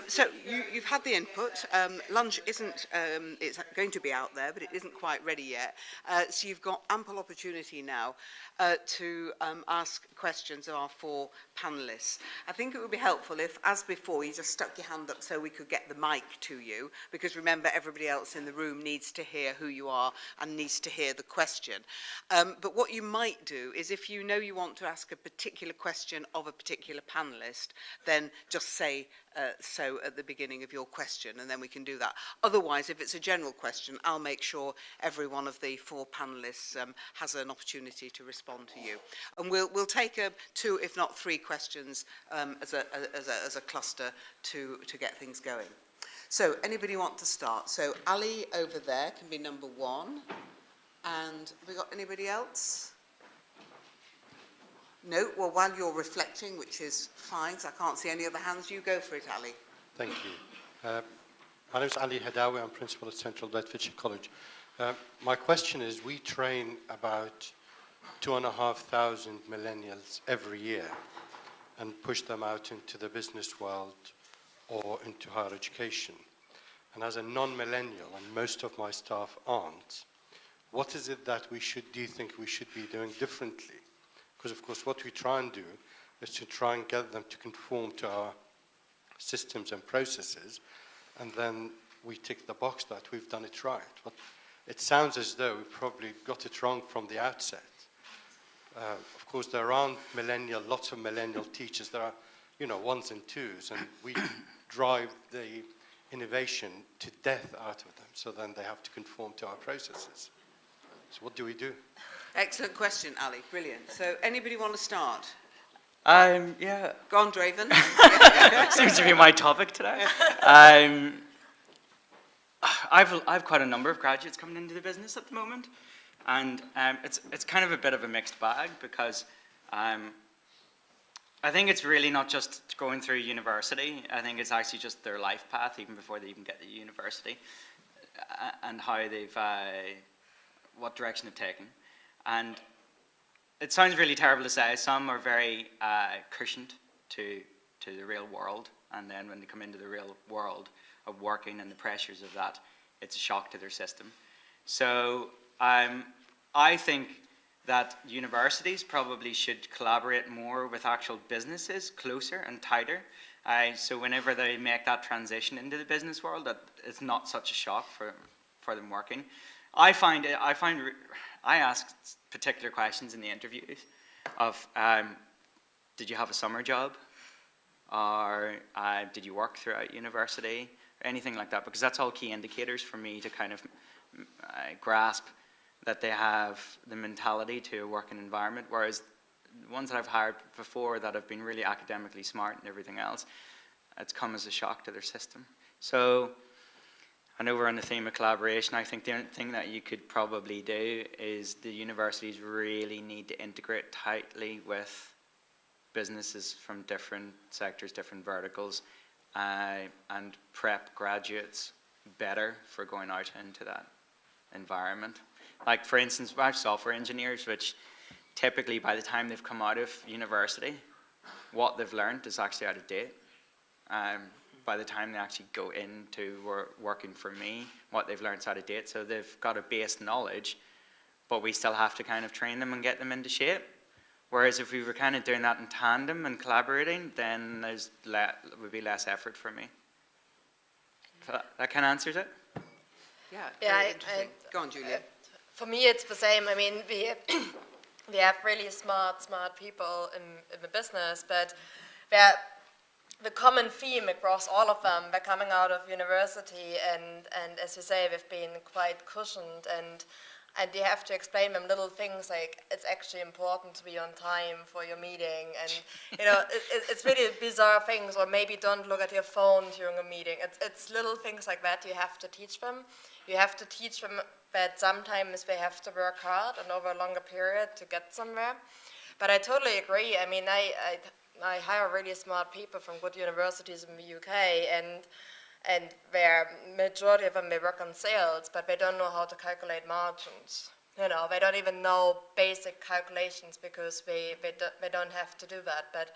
So you've had the input. Lunch isn't, it's going to be out there, but it isn't quite ready yet. So you've got ample opportunity now to ask questions of our four panellists. I think it would be helpful if, as before, you just stuck your hand up so we could get the mic to you, because remember, everybody else in the room needs to hear who you are and needs to hear the question. But what you might do is, if you know you want to ask a particular question of a particular panellist, then just say so at the beginning of your question, and then we can do that. Otherwise, if it's a general question, I'll make sure every one of the four panellists has an opportunity to respond to you. And we'll take two, if not three questions as a cluster to get things going. So anybody want to start? So Ali over there can be number one. And have we got anybody else? No? Well, while you're reflecting, which is fine, because I can't see any other hands, you go for it, Ali. Thank you. My name is Ali Hadawi. I'm principal at Central Bedfordshire College. My question is, we train about 2,500 millennials every year and push them out into the business world or into higher education. And as a non-millennial, and most of my staff aren't, what is it that do you think we should be doing differently? Because, of course, what we try and do is to try and get them to conform to our systems and processes, and then we tick the box that we've done it right. But it sounds as though we probably got it wrong from the outset. Of course, there aren't lots of millennial teachers. There are, ones and twos, and we drive the innovation to death out of them, so then they have to conform to our processes. So what do we do? Excellent question, Ali. Brilliant. So anybody want to start? Yeah. Go on, Draven. Seems to be my topic today. I've quite a number of graduates coming into the business at the moment, and it's kind of a bit of a mixed bag, because I think it's really not just going through university. I think it's actually just their life path, even before they even get to university, and how what direction they've taken. And it sounds really terrible to say. Some are very cushioned to the real world, and then when they come into the real world of working and the pressures of that, it's a shock to their system. So I think that universities probably should collaborate more with actual businesses, closer and tighter. So whenever they make that transition into the business world, that it's not such a shock for them working. I ask particular questions in the interviews of, did you have a summer job? Or did you work throughout university? Or anything like that, because that's all key indicators for me to kind of grasp that they have the mentality to a working environment, whereas the ones that I've hired before that have been really academically smart and everything else, it's come as a shock to their system. So I know we're on the theme of collaboration. I think the only thing that you could probably do is the universities really need to integrate tightly with businesses from different sectors, different verticals, and prep graduates better for going out into that environment. Like, for instance, we have software engineers, which typically by the time they've come out of university, what they've learned is actually out of date. By the time they actually go into working for me, what they've learned is out of date. So they've got a base knowledge, but we still have to kind of train them and get them into shape. Whereas if we were kind of doing that in tandem and collaborating, then would be less effort for me. So that kind of answers it? Yeah, interesting. Go on, Julia. For me, it's the same. I mean, we have really smart people in the business, but the common theme across all of them, they're coming out of university, and as you say, they've been quite cushioned, and you have to explain them little things like it's actually important to be on time for your meeting, and it's really bizarre things, or maybe don't look at your phone during a meeting. It's little things like that you have to teach them. You have to teach them that sometimes they have to work hard and over a longer period to get somewhere. But I totally agree. I mean, I hire really smart people from good universities in the UK, and where majority of them, they work on sales, but they don't know how to calculate margins. They don't even know basic calculations, because they don't have to do that. But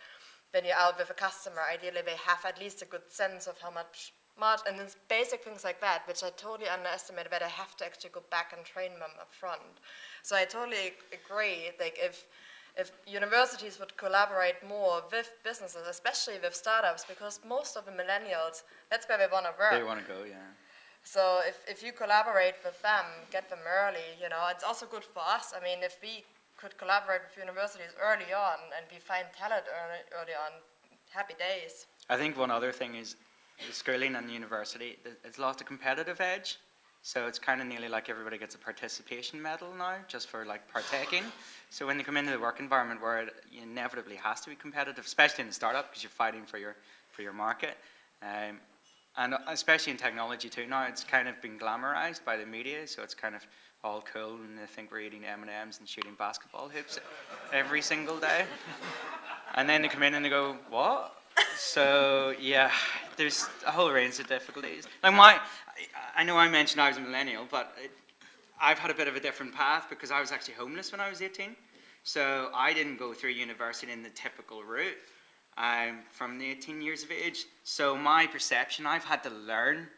when you're out with a customer, ideally they have at least a good sense of how much, and it's basic things like that, which I totally underestimated, that I have to actually go back and train them up front. So I totally agree, like if universities would collaborate more with businesses, especially with startups, because most of the millennials, that's where they want to work. They want to go, yeah. So if you collaborate with them, get them early, you know, it's also good for us. I mean, if we could collaborate with universities early on and we find talent early on, happy days. I think one other thing is the schooling and university, it's lost a competitive edge. So it's kind of nearly like everybody gets a participation medal now, just for like partaking. So when they come into the work environment where it inevitably has to be competitive, especially in the startup, because you're fighting for your market, and especially in technology too now, it's kind of been glamorized by the media, so it's kind of all cool, and they think we're eating M&Ms and shooting basketball hoops every single day. And then they come in and they go, what? So yeah, there's a whole range of difficulties. Like I know I mentioned I was a millennial, but I've had a bit of a different path because I was actually homeless when I was 18. So I didn't go through university in the typical route. I'm from the 18 years of age. So my perception, I've had to learn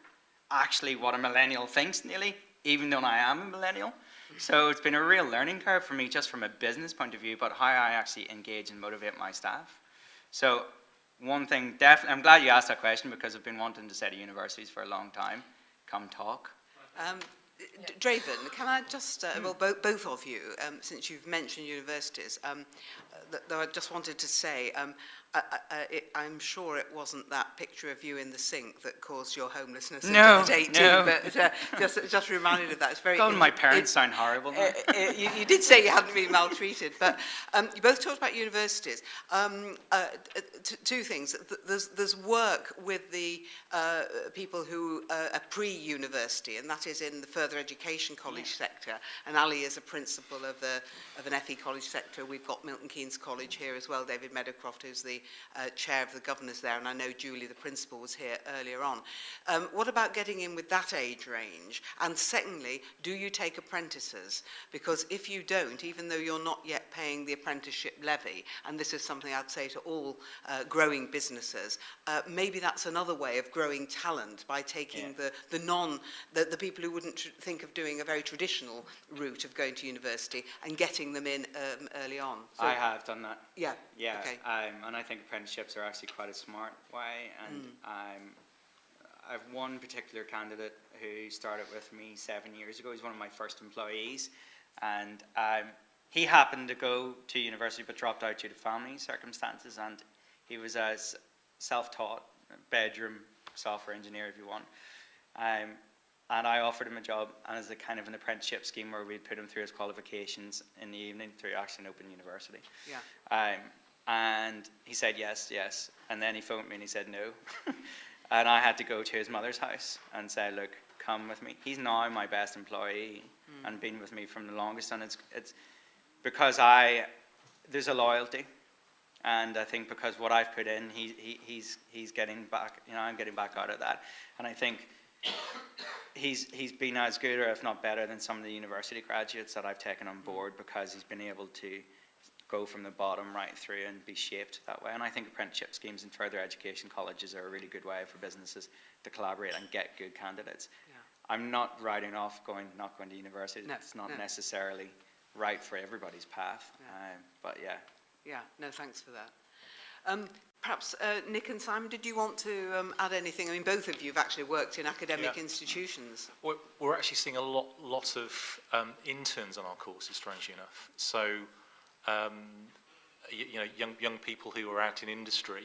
actually what a millennial thinks nearly, even though I am a millennial. So it's been a real learning curve for me just from a business point of view, but how I actually engage and motivate my staff. So one thing, definitely, I'm glad you asked that question because I've been wanting to say to universities for a long time, come talk. Draven, can I just, well, both of you, since you've mentioned universities, though I just wanted to say, I'm sure it wasn't that picture of you in the sink that caused your homelessness at 18, no. But just reminded of that. It's very. God, my parents sound horrible now. You did say you hadn't been maltreated, but you both talked about universities. Two things. There's work with the people who are pre-university, and that is in the further education college sector. And Ali is a principal of an FE college sector. We've got Milton Keynes College here as well. David Meadowcroft, who's the chair of the governors there, and I know Julie, the principal, was here earlier on. What about getting in with that age range? And secondly, do you take apprentices? Because if you don't, even though you're not yet paying the apprenticeship levy, and this is something I'd say to all growing businesses, maybe that's another way of growing talent by taking the people who wouldn't think of doing a very traditional route of going to university and getting them in early on. So, I have done that. Yeah. Yeah, okay. and I think apprenticeships are actually quite a smart way. And I've one particular candidate who started with me 7 years ago. He's one of my first employees, and he happened to go to university but dropped out due to family circumstances. And he was a self-taught bedroom software engineer, if you want. And I offered him a job as a kind of an apprenticeship scheme where we'd put him through his qualifications in the evening through actually an open university. Yeah. And he said yes, yes. And then he phoned me and he said no. And I had to go to his mother's house and say, look, come with me. He's now my best employee and been with me from the longest. And it's because there's a loyalty. And I think because what I've put in, he's getting back, I'm getting back out of that. And I think he's been as good, or if not better, than some of the university graduates that I've taken on board, because he's been able to go from the bottom right through and be shaped that way. And I think apprenticeship schemes in further education colleges are a really good way for businesses to collaborate and get good candidates. Yeah. I'm not writing off not going to university. No, it's not necessarily right for everybody's path. Yeah. But yeah. Yeah, no, thanks for that. Perhaps Nick and Simon, did you want to add anything? I mean, both of you have actually worked in academic institutions. We're actually seeing a lot of interns on our courses, strangely enough. So, young people who are out in industry,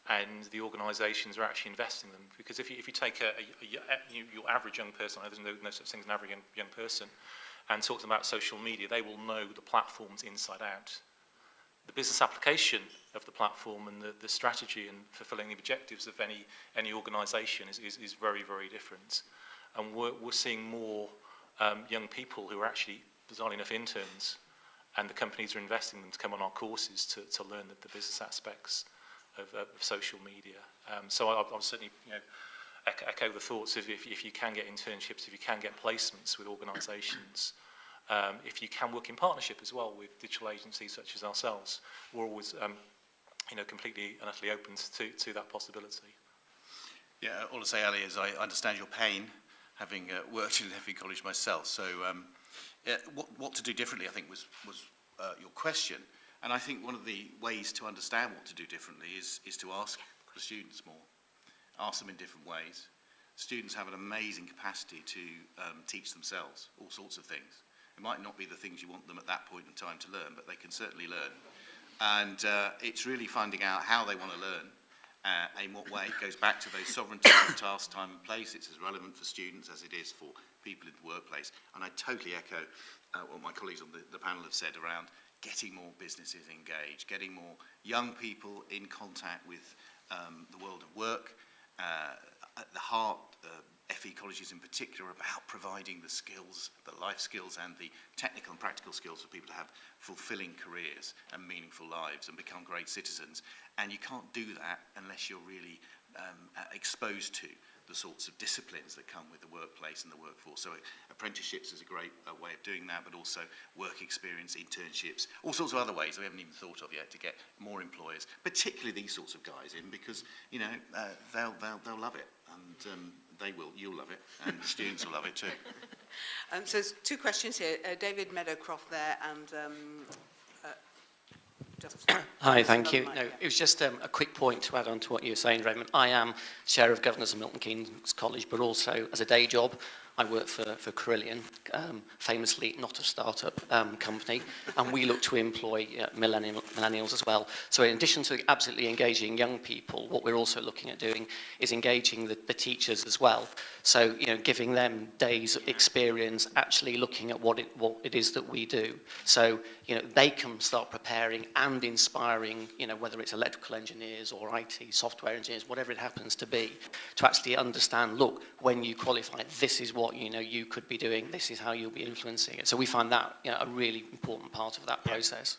and the organisations are actually investing in them. Because if you take your average young person, there's no such thing as an average young person, and talk to them about social media, they will know the platforms inside out. The business application of the platform and the strategy and fulfilling the objectives of any organisation is very, very different. And we're seeing more young people who are actually, bizarrely enough, interns, and the companies are investing in them to come on our courses to learn the business aspects of social media. So I'll certainly echo the thoughts of if you can get internships, if you can get placements with organisations, if you can work in partnership as well with digital agencies such as ourselves. We're always completely and utterly open to that possibility. Yeah, all I say, Ali, is I understand your pain, having worked in FE College myself. So what to do differently, I think, was your question. And I think one of the ways to understand what to do differently is to ask the students more, ask them in different ways. Students have an amazing capacity to teach themselves all sorts of things. It might not be the things you want them at that point in time to learn, but they can certainly learn. And it's really finding out how they want to learn, in what way. It goes back to those sovereignty of task, time and place. It's as relevant for students as it is for people in the workplace. And I totally echo what my colleagues on the panel have said around getting more businesses engaged, getting more young people in contact with the world of work. At the heart, FE colleges in particular are about providing the skills, the life skills and the technical and practical skills for people to have fulfilling careers and meaningful lives and become great citizens. And you can't do that unless you're really exposed to the sorts of disciplines that come with the workplace and the workforce. So apprenticeships is a great way of doing that, but also work experience, internships, all sorts of other ways we haven't even thought of yet to get more employers, particularly these sorts of guys in, because they'll love it, and you'll love it, and the students will love it too. So there's two questions here. David Meadowcroft there, and Hi, thank you. No, it was just a quick point to add on to what you were saying, Draven. I am Chair of Governors of Milton Keynes College, but also as a day job, I work for Carillion, famously not a startup company, and we look to employ millennials as well. So in addition to absolutely engaging young people, what we're also looking at doing is engaging the teachers as well. So, giving them days experience, actually looking at what it is that we do. So, they can start preparing and inspiring, whether it's electrical engineers or IT, software engineers, whatever it happens to be, to actually understand, look, when you qualify, this is what you could be doing, this is how you'll be influencing it. So we find that a really important part of that process.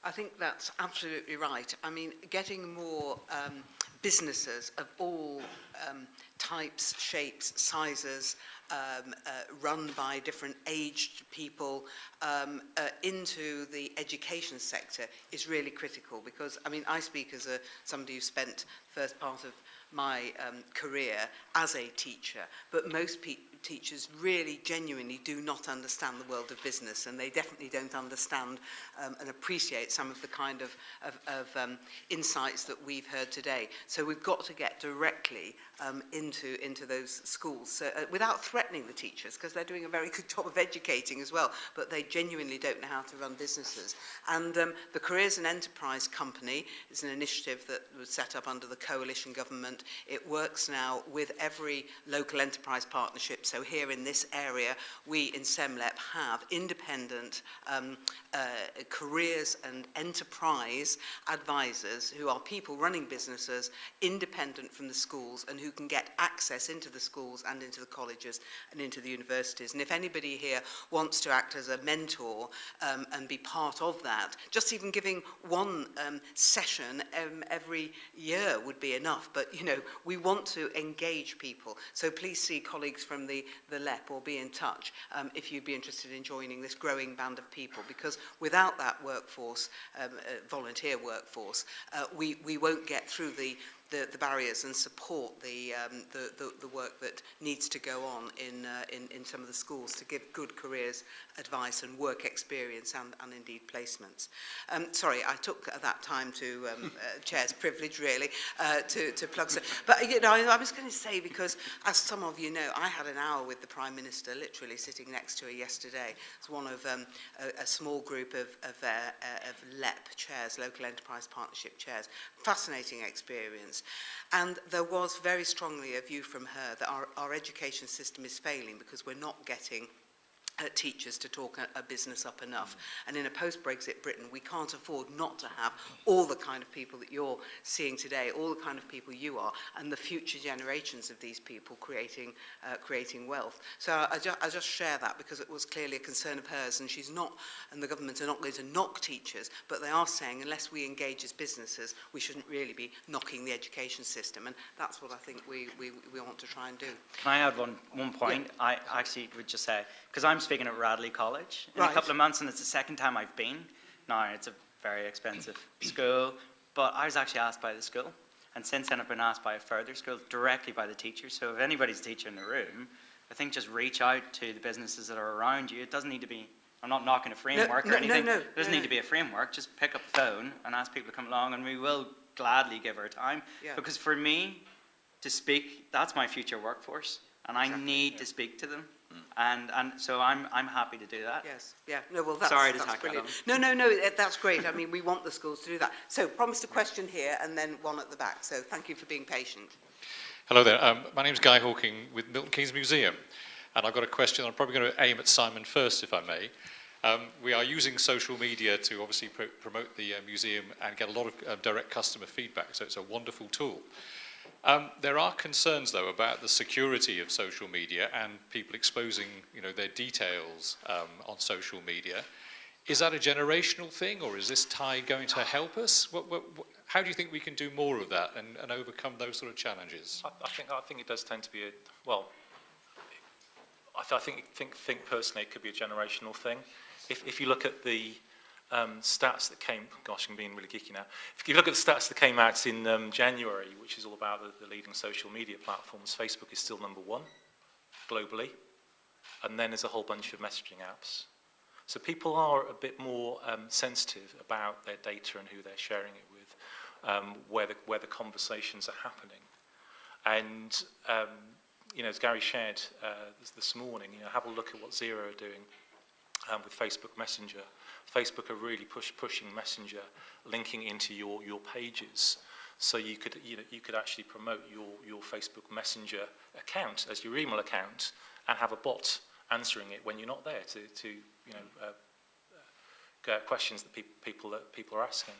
I think that's absolutely right. I mean, getting more businesses of all types, shapes, sizes, run by different aged people into the education sector is really critical, because, I mean, I speak as somebody who spent the first part of my career as a teacher, but most teachers really genuinely do not understand the world of business, and they definitely don't understand and appreciate some of the kind of insights that we've heard today. So we've got to get directly into those schools, so, without threatening the teachers, because they're doing a very good job of educating as well, but they genuinely don't know how to run businesses. And the Careers and Enterprise Company is an initiative that was set up under the coalition government. It works now with every local enterprise partnership. So here in this area, we in SEMLEP have independent careers and enterprise advisors who are people running businesses independent from the schools and who can get access into the schools and into the colleges and into the universities. And if anybody here wants to act as a mentor and be part of that, just even giving one session every year would be enough. But, we want to engage people. So please see colleagues from the LEP or be in touch if you'd be interested in joining this growing band of people, because without that workforce, volunteer workforce, we won't get through the barriers and support the work that needs to go on in some of the schools to give good careers advice and work experience and indeed placements. Sorry, I took that time to chair's privilege really to plug. But I was going to say, because as some of you know, I had an hour with the Prime Minister, literally sitting next to her yesterday. It's one of a small group of LEP chairs, local enterprise partnership chairs. Fascinating experience. And there was very strongly a view from her that our education system is failing because we're not getting teachers to talk a business up enough. And in a post-Brexit Britain, we can't afford not to have all the kind of people that you're seeing today, all the kind of people you are, and the future generations of these people creating wealth. So I just share that because it was clearly a concern of hers, and she's not, and the government are not going to knock teachers, but they are saying unless we engage as businesses, we shouldn't really be knocking the education system, and that's what I think we want to try and do. Can I add one point? Yeah. I actually would just say, because I'm speaking at Radley College in a couple of months, and it's the second time I've been. Now, it's a very expensive school, but I was actually asked by the school. And since then, I've been asked by a further school, directly by the teachers. So if anybody's a teacher in the room, I think just reach out to the businesses that are around you. It doesn't need to be, I'm not knocking a framework or anything. It doesn't need to be a framework. Just pick up the phone and ask people to come along, and we will gladly give our time. Yeah. Because for me, to speak, that's my future workforce, and I need to speak to them. And so I'm happy to do that. Yes, yeah. No, well, that's, Sorry to that's tack that brilliant. on. No, that's great. I mean, we want the schools to do that. So, promised a question here and then one at the back. So, thank you for being patient. Hello there. My name's Guy Hawking with Milton Keynes Museum. And I've got a question I'm probably going to aim at Simon first, if I may. We are using social media to obviously promote the museum and get a lot of direct customer feedback, so it's a wonderful tool. There are concerns, though, about the security of social media and people exposing, their details on social media. Is that a generational thing, or is this tide going to help us? How do you think we can do more of that and overcome those sort of challenges? I think it does tend to be I think personally it could be a generational thing. If you look at the stats that came, gosh, I'm being really geeky now. If you look at the stats that came out in January, which is all about the leading social media platforms, Facebook is still #1 globally, and then there's a whole bunch of messaging apps. So people are a bit more sensitive about their data and who they're sharing it with, where the conversations are happening. And as Gary shared this morning, have a look at what Xero are doing with Facebook Messenger. Facebook are really pushing Messenger, linking into your pages, so you could actually promote your Facebook Messenger account as your email account, and have a bot answering it when you're not there to questions that people are asking.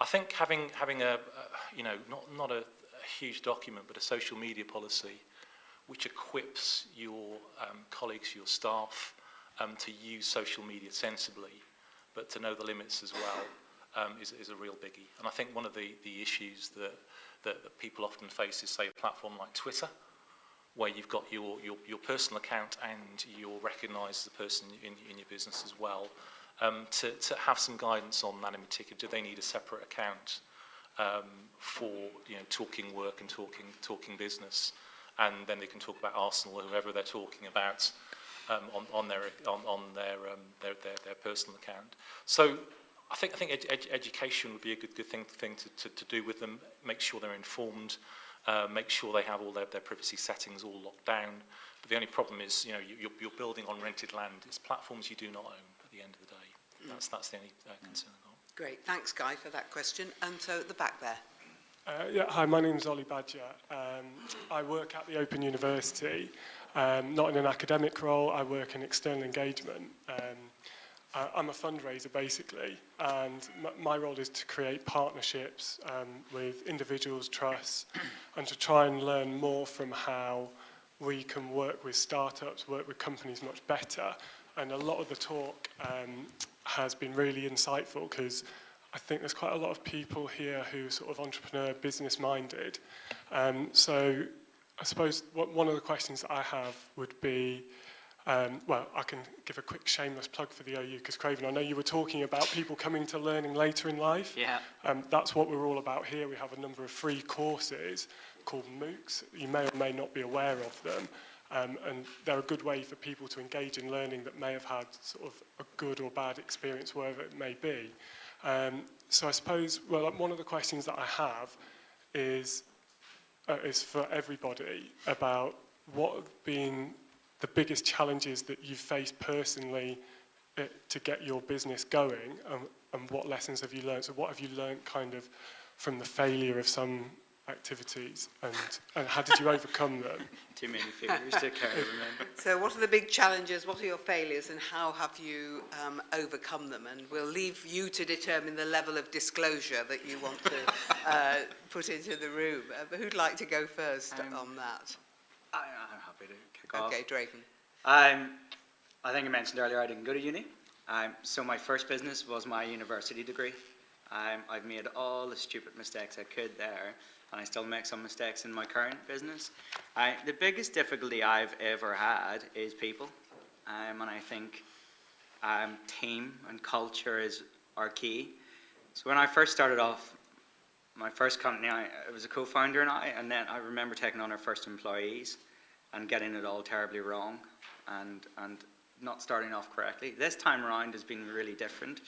I think having a not a huge document, but a social media policy which equips your colleagues, your staff, to use social media sensibly, but to know the limits as well, is a real biggie. And I think one of the issues that people often face is, say, a platform like Twitter, where you've got your personal account and you're recognised as a person in your business as well. To have some guidance on that in particular. Do they need a separate account for talking work and talking business, and then they can talk about Arsenal or whoever they're talking about on their personal account. So I think education would be a good thing to do with them. Make sure they're informed. Make sure they have all their privacy settings all locked down. But the only problem is, you're building on rented land. It's platforms you do not own at the end of the day. That's the only concern I've got. Great, thanks, Guy, for that question. And so at the back there. Hi, my name's Ollie Badger. I work at the Open University, not in an academic role. I work in external engagement. I'm a fundraiser, basically, and my role is to create partnerships with individuals, trusts, and to try and learn more from how we can work with startups, work with companies much better. And a lot of the talk has been really insightful, because I think there's quite a lot of people here who are sort of entrepreneur, business-minded. So I suppose one of the questions that I have would be, well, I can give a quick shameless plug for the OU, because Craven, I know you were talking about people coming to learning later in life. Yeah. That's what we're all about here. We have a number of free courses called MOOCs. You may or may not be aware of them. And they're a good way for people to engage in learning that may have had sort of a good or bad experience, wherever it may be. So I suppose, well, one of the questions that I have is for everybody about what have been the biggest challenges that you've faced personally to get your business going, and what lessons have you learned? So what have you learned kind of from the failure of some activities, and how did you overcome them? Too many failures to carry, remember. So what are the big challenges, what are your failures, and how have you overcome them? And we'll leave you to determine the level of disclosure that you want to put into the room. But who'd like to go first on that? I'm happy to kick off. Okay, Draven. I think I mentioned earlier I didn't go to uni. So my first business was my university degree. I've made all the stupid mistakes I could there, and I still make some mistakes in my current business. The biggest difficulty I've ever had is people, and I think team and culture are key. So when I first started off my first company, I was a co-founder and then I remember taking on our first employees and getting it all terribly wrong and not starting off correctly. This time around has been really different.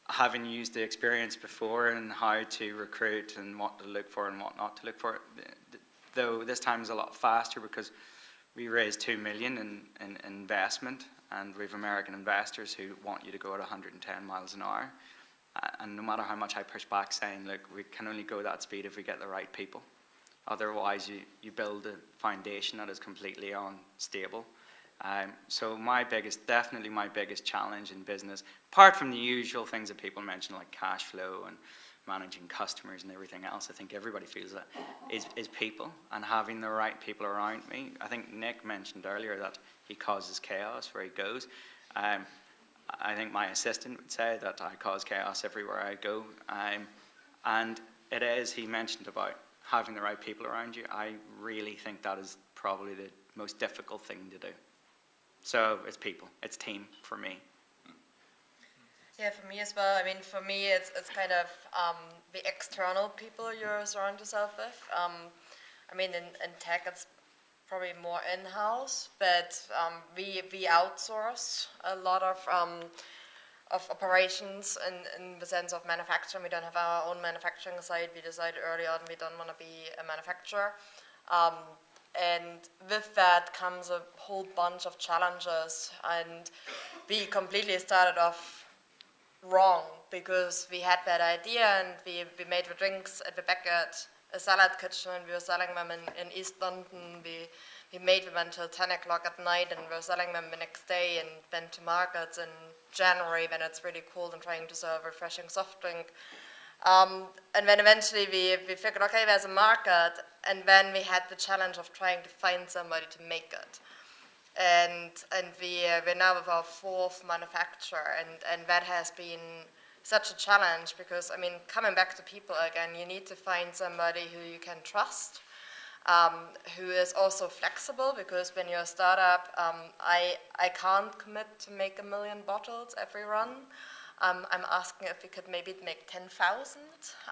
Having used the experience before and how to recruit and what to look for and what not to look for, though this time is a lot faster because we raised 2 million in investment, and we have American investors who want you to go at 110 miles an hour. And no matter how much I push back saying, look, we can only go that speed if we get the right people. Otherwise, you build a foundation that is completely unstable. So definitely my biggest challenge in business, apart from the usual things that people mention like cash flow and managing customers and everything else, I think everybody feels that, is people and having the right people around me. I think Nick mentioned earlier that he causes chaos where he goes. I think my assistant would say that I cause chaos everywhere I go. And it is, he mentioned about having the right people around you. I really think that is probably the most difficult thing to do. So it's people, it's team for me. Yeah, for me as well. I mean, for me, it's kind of the external people you surround yourself with. I mean, in tech, it's probably more in-house, but we outsource a lot of operations in the sense of manufacturing. We don't have our own manufacturing site. We decided early on we don't want to be a manufacturer. And with that comes a whole bunch of challenges. And we completely started off wrong because we had that idea and we made the drinks at the back at a salad kitchen and we were selling them in East London. We made them until 10 o'clock at night and we were selling them the next day and went to markets in January when it's really cold and trying to serve a refreshing soft drink. And then eventually we figured, okay, there's a market, and then we had the challenge of trying to find somebody to make it. And we're now with our 4th manufacturer, and that has been such a challenge because, I mean, coming back to people again, you need to find somebody who you can trust, who is also flexible, because when you're a startup, I can't commit to make 1 million bottles every run. I'm asking if we could maybe make 10,000,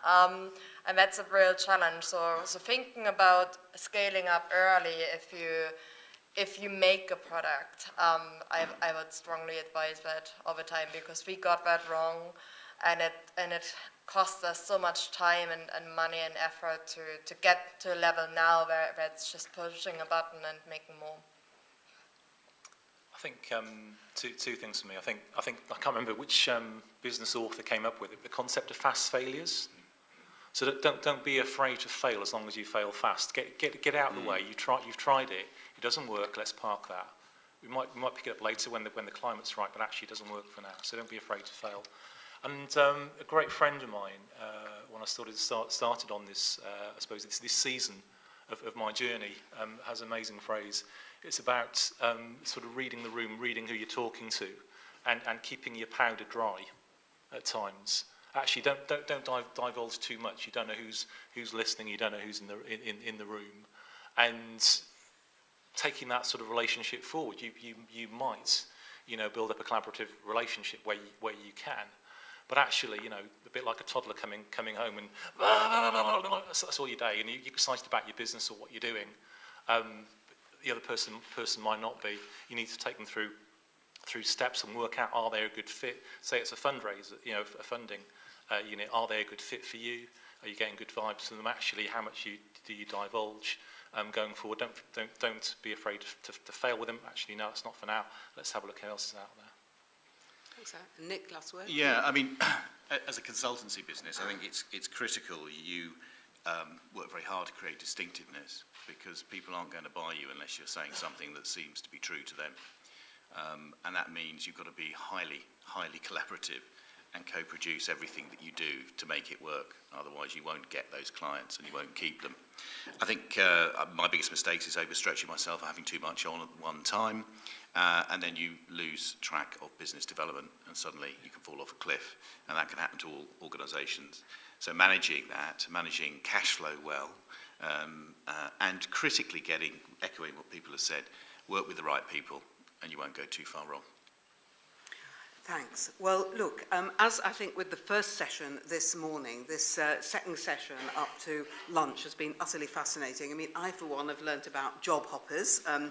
and that's a real challenge. So thinking about scaling up early, if you make a product, I would strongly advise that all the time because we got that wrong, and it costs us so much time and money and effort to get to a level now where it's just pushing a button and making more. I think two things for me. I think I can't remember which business author came up with it. The concept of fast failures. So don't be afraid to fail as long as you fail fast. Get out of the way. You've tried it. It doesn't work. Let's park that. We might pick it up later when the climate's right, but actually it doesn't work for now. So don't be afraid to fail. And a great friend of mine, when I started on this, I suppose it's this season of my journey, has an amazing phrase. It's about sort of reading the room, reading who you're talking to, and keeping your powder dry at times. Actually, don't divulge too much. You don't know who's listening. You don't know who's in the room, and taking that sort of relationship forward, you might, build up a collaborative relationship where you can. But actually, a bit like a toddler coming home and that's all your day, and you're excited about your business or what you're doing. The other person might not be. You need to take them through steps and work out, are they a good fit? Say it's a fundraiser, a funding unit. Are they a good fit for you? Are you getting good vibes from them? Actually, how much do you divulge going forward? Don't be afraid to fail with them. Actually, no, it's not for now. Let's have a look at what else is out there. Thanks, Nick, last word. Yeah, I mean, as a consultancy business, I think it's critical you work very hard to create distinctiveness, because people aren't going to buy you unless you're saying something that seems to be true to them. And that means you've got to be highly, highly collaborative and co-produce everything that you do to make it work. Otherwise, you won't get those clients and you won't keep them. I think my biggest mistake is overstretching myself, having too much on at one time, and then you lose track of business development, and suddenly you can fall off a cliff, and that can happen to all organisations. So managing cash flow well, and critically echoing what people have said, work with the right people, and you won't go too far wrong. Thanks. Well, look, as I think with the first session this morning, this second session up to lunch has been utterly fascinating. I mean, I, for one, have learnt about job hoppers and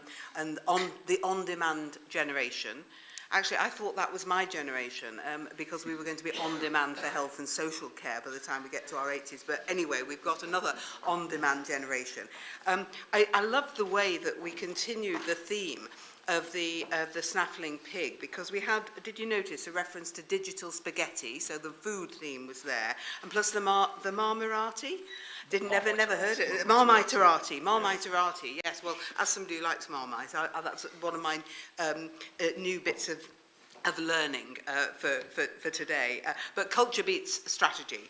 the on-demand generation. Actually, I thought that was my generation because we were going to be on demand for health and social care by the time we get to our 80s. But anyway, we've got another on-demand generation. I love the way that we continued the theme of the snaffling pig, because we had, did you notice, a reference to digital spaghetti, so the food theme was there, and plus the marmirati. Never heard it. Marmiterati, yes. Well, as somebody who likes Marmite, that's one of my new bits of learning for today. But Culture Beats Strategy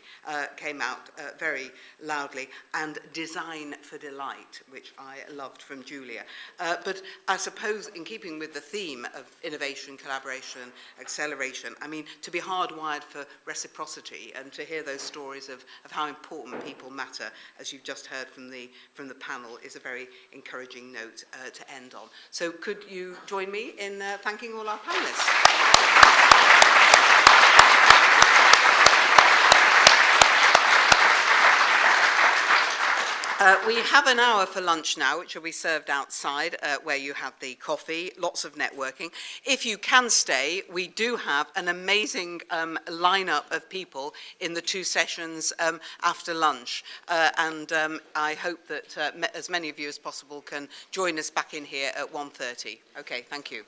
came out very loudly, and Design for Delight, which I loved from Julia. But I suppose in keeping with the theme of innovation, collaboration, acceleration, I mean, to be hardwired for reciprocity and to hear those stories of how important people matter, as you've just heard from the panel, is a very encouraging note to end on. So could you join me in thanking all our panelists? We have an hour for lunch now, which will be served outside where you have the coffee, lots of networking. If you can stay, we do have an amazing lineup of people in the two sessions after lunch. And I hope that as many of you as possible can join us back in here at 1:30. Okay, thank you.